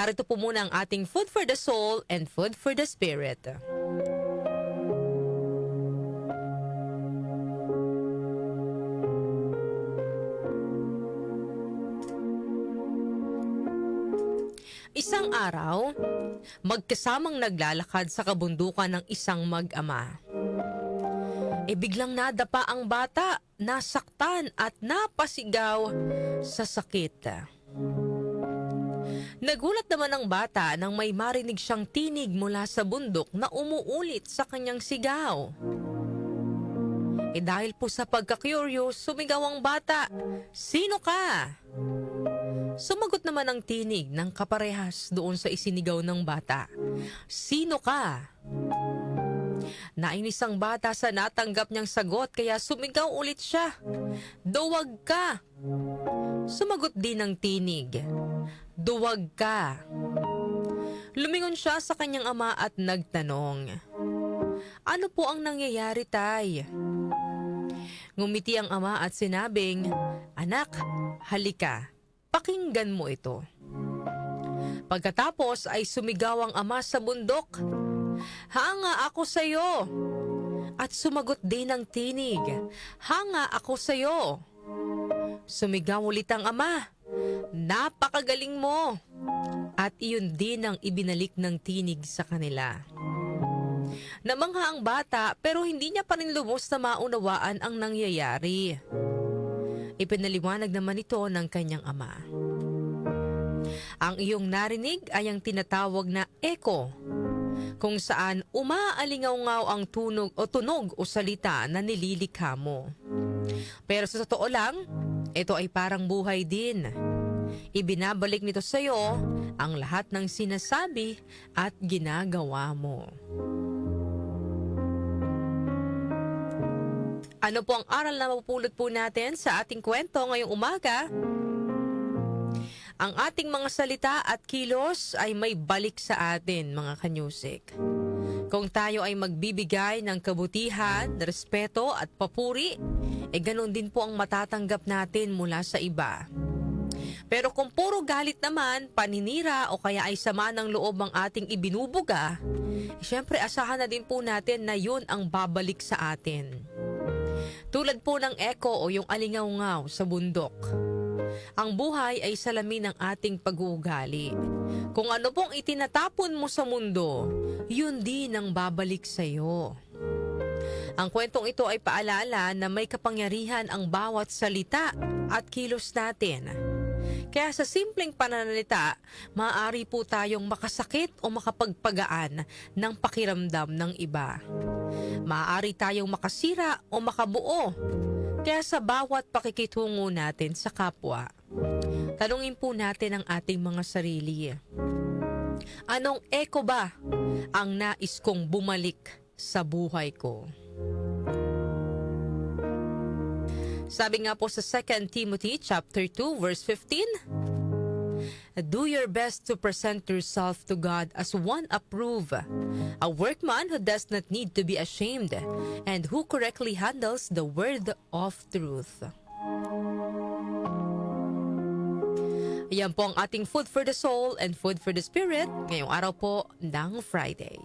Narito po muna ang ating food for the soul and food for the spirit. Isang araw, magkasamang naglalakad sa kabundukan ng isang mag-ama. Biglang nadapa ang bata, nasaktan at napasigaw sa sakit. Nagulat naman ang bata nang may marinig siyang tinig mula sa bundok na umuulit sa kanyang sigaw. Dahil po sa pagka-curious, sumigaw ang bata, "Sino ka?" Sumagot naman ang tinig ng kaparehas doon sa isinigaw ng bata, "Sino ka?" Nainis ang bata sa natanggap niyang sagot kaya sumigaw ulit siya, "Duwag ka." Sumagot din ng tinig, "Duwag ka." Lumingon siya sa kanyang ama at nagtanong, "Ano po ang nangyayari, tay?" Ngumiti ang ama at sinabing, "Anak, halika, pakinggan mo ito." Pagkatapos ay sumigaw ang ama sa bundok, "Hanga ako sa iyo." At sumagot din ng tinig, "Hanga ako sa iyo." Sumigaw ulit ang ama, "Napakagaling mo." At iyon din ang ibinalik ng tinig sa kanila. Namangha ang bata pero hindi niya pa rin lubos na maunawaan ang nangyayari. Ipinaliwanag naman ito ng kanyang ama. Ang iyong narinig ay ang tinatawag na echo, kung saan umaalingaw-ngaw ang tunog o salita na nililikha mo. Pero sa totoo lang, ito ay parang buhay din. Ibinabalik nito sa iyo ang lahat ng sinasabi at ginagawa mo. Ano po ang aral na mapupulot po natin sa ating kwento ngayong umaga? Ang ating mga salita at kilos ay may balik sa atin, mga kanyusik. Kung tayo ay magbibigay ng kabutihan, respeto at papuri, ganoon din po ang matatanggap natin mula sa iba. Pero kung puro galit naman, paninira o kaya ay sama ng loob ang ating ibinubuga, syempre asahan na din po natin na yun ang babalik sa atin. Tulad po ng echo o yung alingaw-ngaw sa bundok. Ang buhay ay salamin ng ating pag-uugali. Kung ano pong itinatapon mo sa mundo, yun din ang babalik sa iyo. Ang kwentong ito ay paalala na may kapangyarihan ang bawat salita at kilos natin. Kaya sa simpleng pananalita, maaari po tayong makasakit o makapagpagaan ng pakiramdam ng iba. Maaari tayong makasira o makabuo. Kaya sa bawat pakikitungo natin sa kapwa, tanungin po natin ang ating mga sarili. Anong echo ba ang nais kong bumalik sa buhay ko? Sabi nga po sa 2 Timothy chapter 2 verse 15, "Do your best to present yourself to God as one approved, a workman who does not need to be ashamed, and who correctly handles the word of truth." Yan po ang ating food for the soul and food for the spirit ngayong araw po ng Friday.